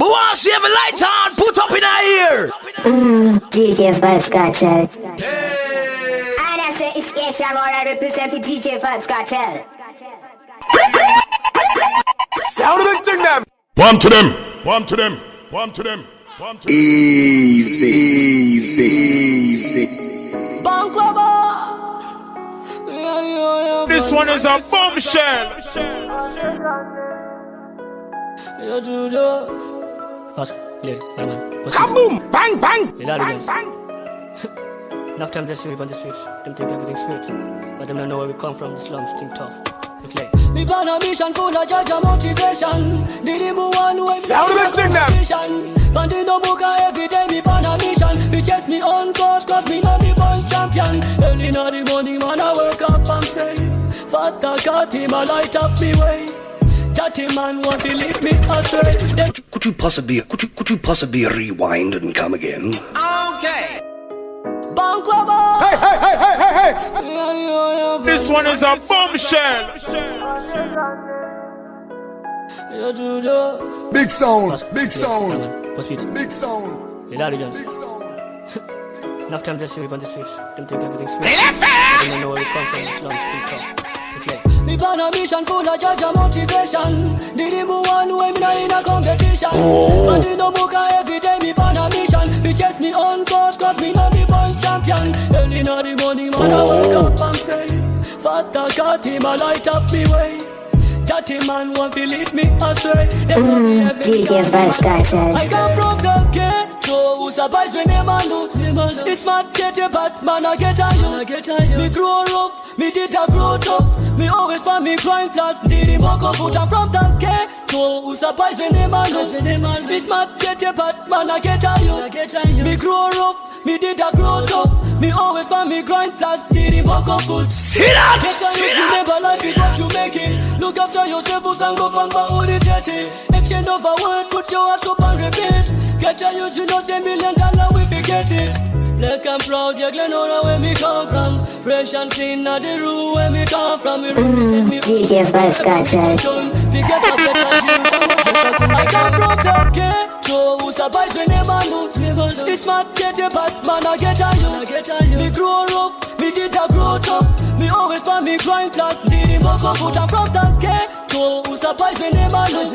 But once you have a light on, put up in our ear. DJ Vibez Cartel. Hey. And I say it's Asian where I represent the DJ Vibez Cartel. Sound of the thing them. One to them, one to them, one to them, one to them. Easy, easy, easy. This one is a bombshell. Fast, clear, Kaboom! Bang, bang! Enough time they sleep on the streets. Them think everything's sweet, but them don't know where we come from. The slums think tough. Me on a mission full of judge and motivation. The number one way me Sound of the thing them. Bandit no book every day me on a mission. We chase me on course cause me know me born champion. Early in the morning man I wake up and pray. Father God him a light up me way. That man want to lead me astray. Could you possibly rewind and come again? Okay. Hey. This one is a bombshell. Big sound, big sound, big sound. Enough time just sleep on the streets. Them think everything's sweet. They don't know where we come from. The slums still tough. Me on a mission full of judge and motivation. The number one way me not in a competition. But in the book every day me on a mission. We chase me on course cause me know me born champion. Early in the morning man I wake up and pray. Father God him a light up me way. That man want to lead me astray. DJ Vibez Cartel. I come from the ghetto. Who survives when them a look? It's mad get a bad man I get a you. Me grow rough, me did a grow tough. Me always find me grind plus did him walk up foot. I'm from the ghetto. Who survives when them a look? It's mad get a bad man I get a you. Me grow rough, me did a grow tough. Me always find me grind plus did him walk up foot. See that? Get a you remember life is what you make it. Look after yourself and go from my the jetty. Exchange of a word, put your ass up and repeat. Get a youth, you know, $10 million, we forget it. Black and proud, yeah, Glenora, where me come from. Fresh and clean, not the room where me come from. DJ Vibez Cartel. Forget up the I come from the ghetto. Who survives when them a look? It's mad, get a bad man, I get a you. Me grow rough, me did a grow tough. Me always find me grind class, did him walk up foot. I'm from the ghetto. Who survives when them a look?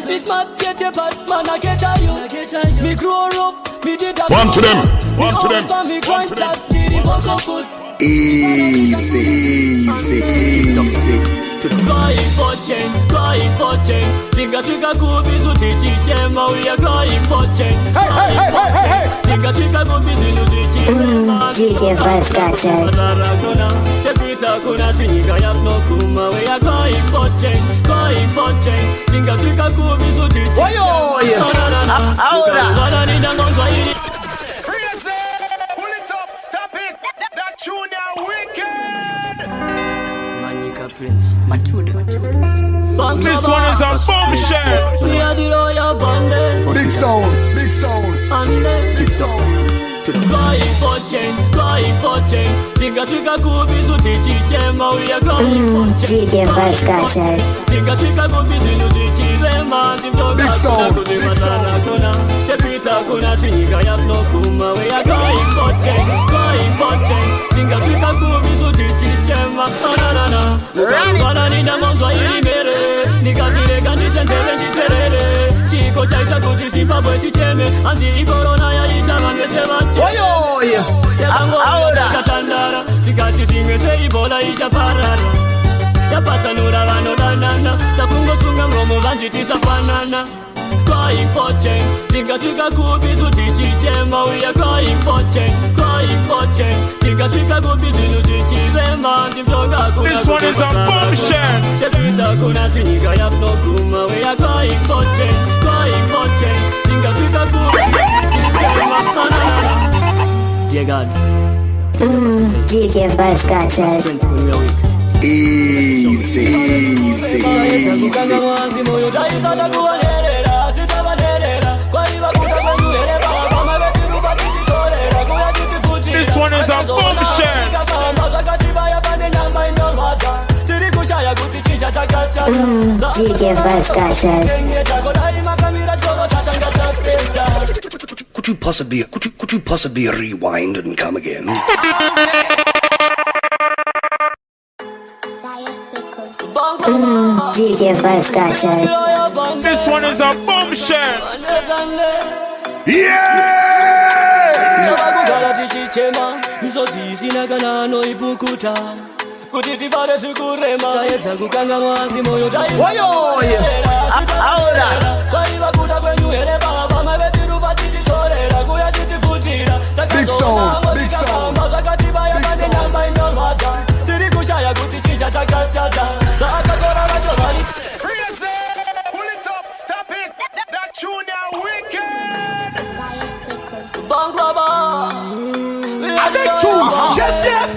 It's mad, get a bad man, I get a you. Me grow rough, me did a grow One to them, one to me them, always find me one grind to them. class, did him walk up foot. Easy, easy, easy. Crying for change. Think I should go busy to teach them how we are crying for change. Think I should go busy to teach them. DJ Vibez Cartel. We are crying for change. Think I should go busy to teach them. Crazy. Pull it up. Stop it. That tune now wicked. Prince. This one is a bombshell. We are the royal band. Big sound, big sound, big sound. Crying for change. Think I should go busy to teach them how we are crying for change. DJ Vibez Cartel. Think I should go busy to teach them. Big sound, big sound. Kuna sinika ya no kuma we are crying for change. Think I should go busy to teach them. Na. Ukabana ni na mwanzo ilimere. Nikazile kanisa ntele niterere. Chiko chaita kuti Zimbabwe chicheme. Anti corona ya itamande sevache. Ahora katandara. Chikati singese ibola ichaparara. Yapatanura vano danana. Takungo sunga mromo vanjitisa panana. Crying for change. Think I should go busy to teach them. We are crying for change. Think I should go busy to teach them. This one is a bombshell. Kuna sinika ya no kuma. We are crying for change. Think I should go busy to teach them. Dear God. DJ Vibez Cartel. Easy, easy, easy. This one is a bombshell. DJ Vibez Cartel. Could you possibly rewind and come again? DJ Vibez Cartel. This one is a bombshell. Big sound, big sound. Pull it up, stop it. That tune now wicked. A big tune. Just yes.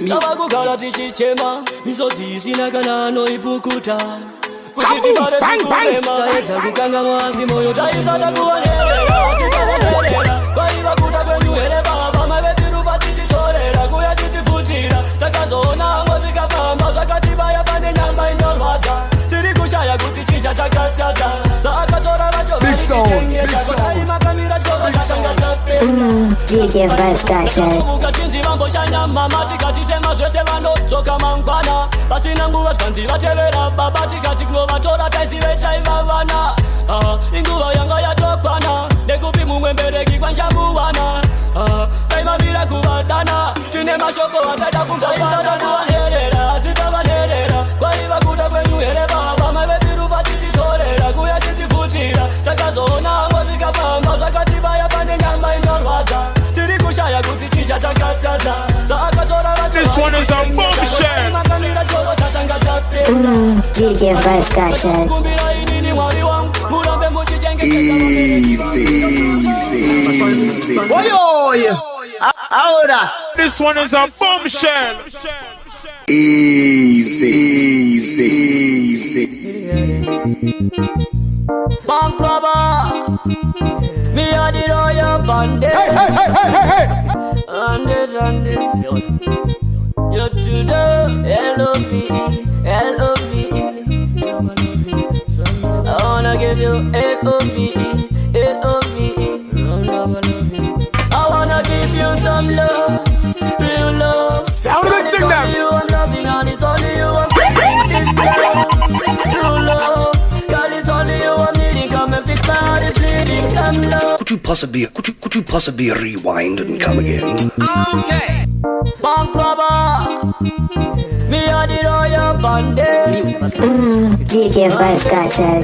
Sabakugala tichichema misodzisinagana noipukuta Bang, bang. taedza kukanga mwazi moyo taisata kuwanerera sitawanerera kwaivakuta kwenyu here baba mavetiruva tichitorera kuya tichifutira takazoona ngozikafamba zvakatibaya pane nyamba inorwadza tiri kushaya kuti chicha chakachaza sakatora Big sound, big sound. vachovaimakamira chova tatanga tapera DJ Vibez Cartel. ukachinzi vamboshanyama matikatisema zvese vanodzoka mangwana pasina nguva zvanzi vatevera baba tikati kunovatora taizive taivavana inguva yanga yatokwana nekupi mumwe mbereki kwanjamuwana taimavira kuvadana tine mashoko ataita kumzaisata kuvanerera asitavanerera kwaivakuda kwenyu here baba mavetiruva tichitorera kuya tichifutira takazoona ngozikafamba zvakatibaya pane nyamba inorwadza tiri kushaya kuti chicha chakachaza sakatora This one is a bombshell. makamira choro tatanga tapera DJ Vibez Cartel. kumbira inini mwari wangu murambe Easy, easy. Ahora. This one is a bombshell. Easy, easy, easy. Bank robber, me a the royal bandit. Hey, hey, hey, hey, hey, hey. Bandit. You to the L-O-V-E. I wanna give you L-O-V-E. I wanna give you some love, real love. Sound of the And thing it's now. only you I'm loving, and it's only you I'm giving this love, true love. Girl, it's only you I'm needing. Come and fix my heart, it's bleeding. Some love. Could you possibly rewind and come again? Okay. Bank robber, me a the royal bandit. DJ Vibez Cartel.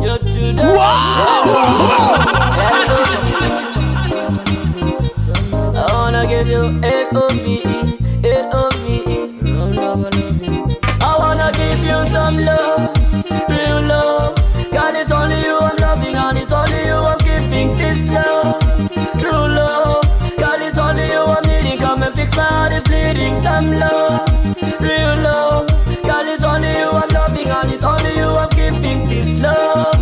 You to the I wanna give you L-O-V-E. I wanna give you some love, real love. God, it's only you I'm loving, and it's only you I'm giving this love, true love. God, it's only you I'm needing. Come and fix my heart, it's bleeding. Some love, real love. God, it's only you I'm loving, and it's only you I'm giving this love,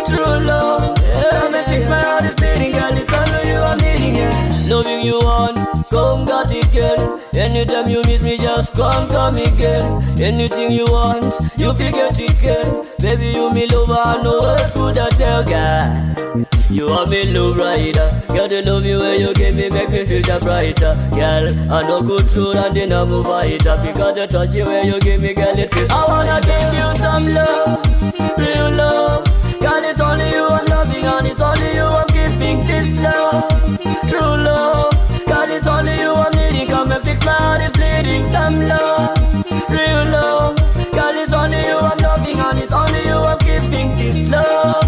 true love. Come and fix my heart, it's bleeding. Girl, it's only you I'm needing. Loving you on, come got it, girl. Anytime you miss me, just come again. Anything you want, you forget it, girl. Baby, you me lover, no word could I tell, girl. You are me love rider. Girl, the love you when you give me make me feel the brighter. Girl, I no good through and then I move it up. Because the touch you when you give me, girl, it feels. I wanna give you some love, real love. Girl, it's only you I'm loving, and it's only you I'm giving this love, true love. God, it's only you I'm needing. Come and fix my heart, it's bleeding. Some love, real love. God, it's only you I'm loving, and it's only you I'm giving this love,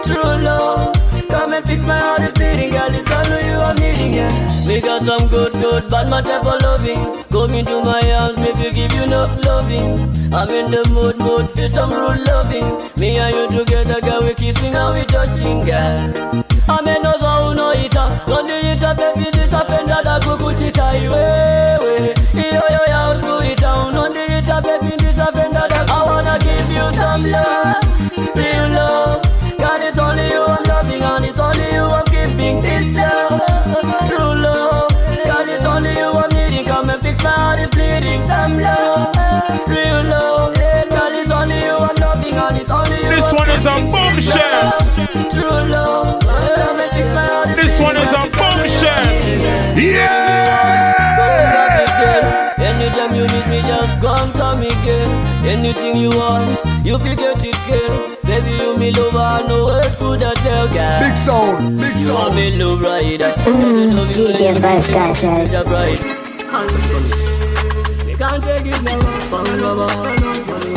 true love. Come and fix my heart, it's bleeding. Girl, it's only you I'm needing, yeah. We got some good, bad matter for loving. Come into my arms, maybe give you enough loving. I'm in the mood for some rude loving. Me and you together, girl, we kissing and we touching, girl. I'm in no zone, no eater. Don't do it, baby, this offender, that kukuchita, iwe. Yo, out to it down. Don't do it, baby, this offender, that I wanna give you some love, real love. God, it's only you I'm loving, and it's only you I'm giving this love, true love. God, it's only you I'm needing. Come and fix my heart, it's bleeding. Some love, real love. God, it's only you I'm loving, and it's only you. This one is a bombshell. This one is a bombshell. Yeah. Anytime you need me, just come again. Anything you want, you can get it, girl. Baby, you me lover, I know what could I tell, girl. Big sound, big You are sound. me love rider. DJ Vibez Cartel. Can't take it now.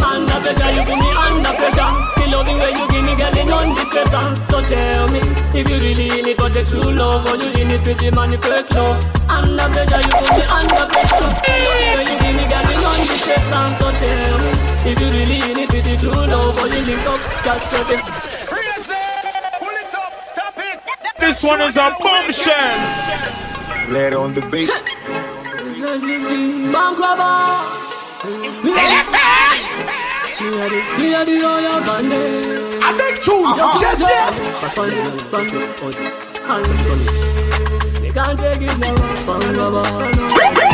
Under pressure, you put me under pressure. The loving way you give me, girl, in on this stressor. So tell me, if you really in it for the true love, or you in it for the manifest love. Under pressure, you put me under pressure. The loving way you give me, girl, in on this stressor. So tell me, if you really in it for the true love, or you link up, just for the. Pull it up, stop it. This one is a bombshell. Lay on the beat. Bank robber. Me are the oil bandit. A big tune. Yes, yes. They can't take it now. Bank robber.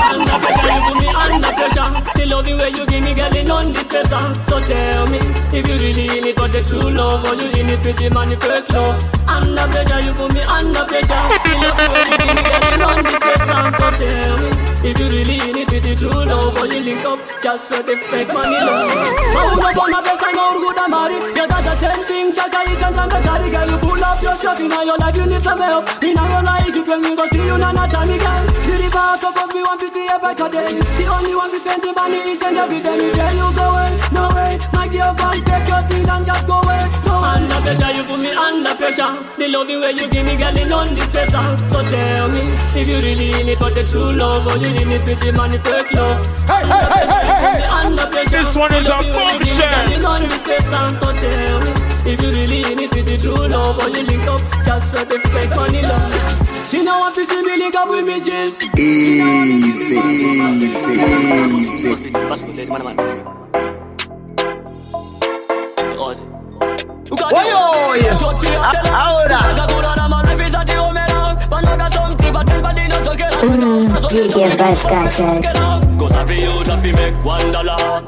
Under pressure, you put me under pressure. The loving way you give me, girl, in on this stressor. So tell me, if you really in it for the true love, or you in it for the manifest love. Under pressure, you put me under pressure. The loving way you give me, girl, in on this stressor. So tell me, if you really in it for the true love, or you link up just for the fake money love. I would up on my best, I know good and marry. You got the same thing, Chaka, each and Chari, girl. You full up your stuff in your life, you need some help. Me not gonna like it when we go see you, not try me, girl. You the boss, so cause we want to see a better day. She only want to spend the money each and every day. Me tell you go away, no way. My girl can't take your things and just go away. No. Under pressure, you put me under pressure. The loving way you give me, girl, in on this stressor. So tell me, if you really in it for the true love, or you in it with the manifest love. Hey, hey, hey, hey, hey. This one is a bombshell. So tell me, if you really in it with the true love, or you link up just for the fake money love. She know what to see me link up with bitches. Easy, easy, easy. Ahora. DJ Vibez Cartel.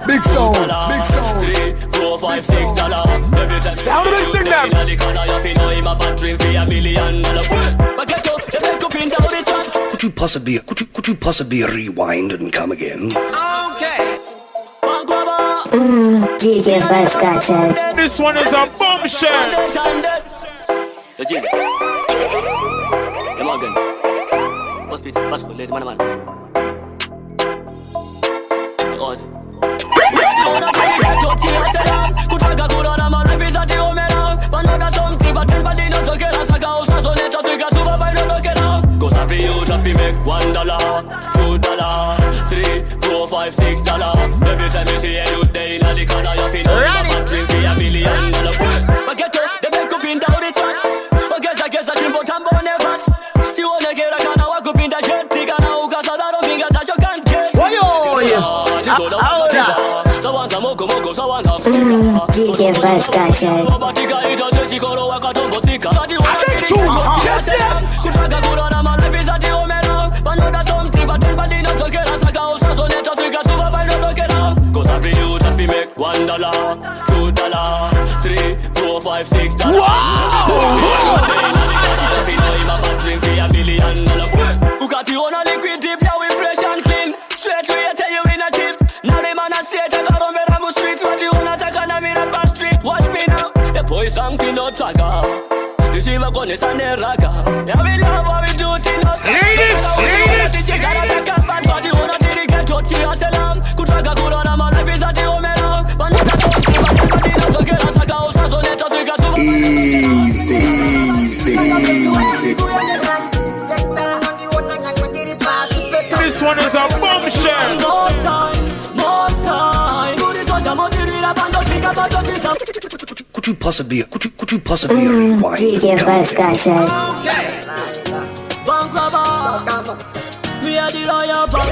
Big sound, big sound. Sound of it, sing them. Could you possibly rewind and come again? Okay. DJ Vibez Cartel. This one is a bombshell. $1, $2, $3, $4, $5, $6. Every time you see a youth day in the corner, you feel like drink $1 million. But Ghetto, they make up in down this one. I guess I think about I'm born never. Si wanna get a can, I walk up in the jet. Take a now, cause I don't think that you can't get. Ahora. So once I'm moko, so once I'm DJ Vibez Cartel. Yes, yes. $1, $2, $3, $4, $5, $6. Wow! Who got you on a liquid dip? Now we fresh and clean. Straight to you, tell you in a chip. Now the man a say, I got on the street. What you wanna take on a mirror back street? Watch me now. The boy something no tracker. This is a gun, it's a Nherera. Yeah, we love what we do to us. Ladies. What you wanna do to get to Salam? Good tracker, good on a man. Life is a deal, man. Easy, easy, easy. This one is a bombshell. Could you possibly rewind? DJ Vibez Cartel. We are the royal band.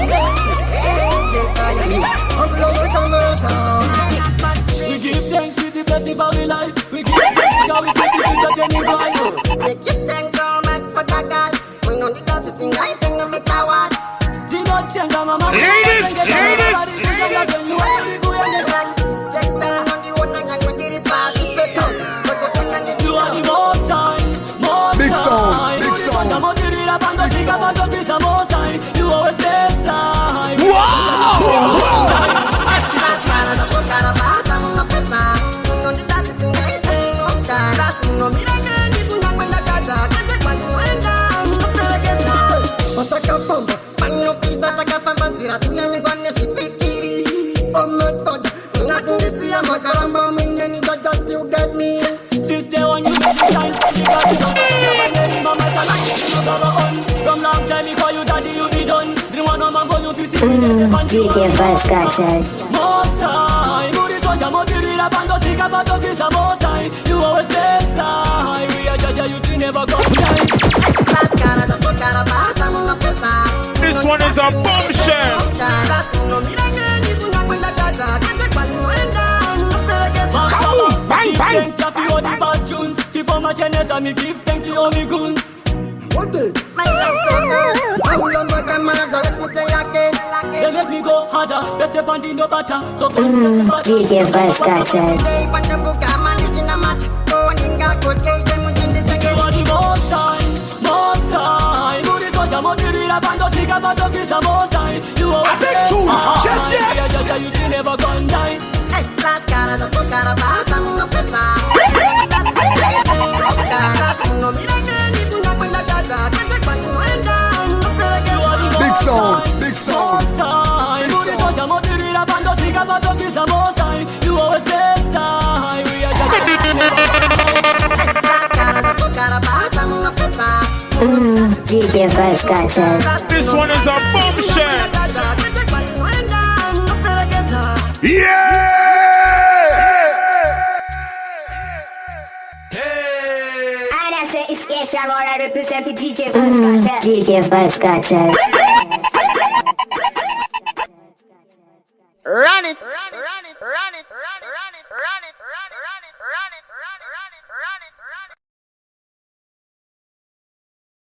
We give thanks with the blessing of our life. We give thanks because we see the future turning bright. We give thanks so much for that God. We know the God to sing right and to make our words. Do not change our mama. Ladies. Check down on the one and when did it pass the better. You get me. Since day one you make me shine, you got me so my name, my from long time before you daddy you be done. The one on my volume to see DJ Vibez Cartel. most time. Do this what I'm up to read up and don't think about the kiss most time. You always best side. We are judge you to never come time. This one is a bombshell. Bang, bang. Thanks for all the bad tunes. Tip on my channels and me give thanks to all me goons. What the? My love so good. I will on back and man, let me tell you again. They make me go harder. Best step on the no butter. So DJ Vibez Cartel. you are the most time, most time. Do this what I'm up to read up and don't think about the kiss most time. You are I beg two, just yes. We are judge you to never come die. Big sound, big sound. Most time. Do this what I'm up to read up and don't think about the kiss most time. You always best side. We are judge you to never DJ Vibez Cartel. This one is a bombshell. Yeah! And I say it's Asian, or I represent the DJ Vibez Cartel. DJ Vibez Cartel.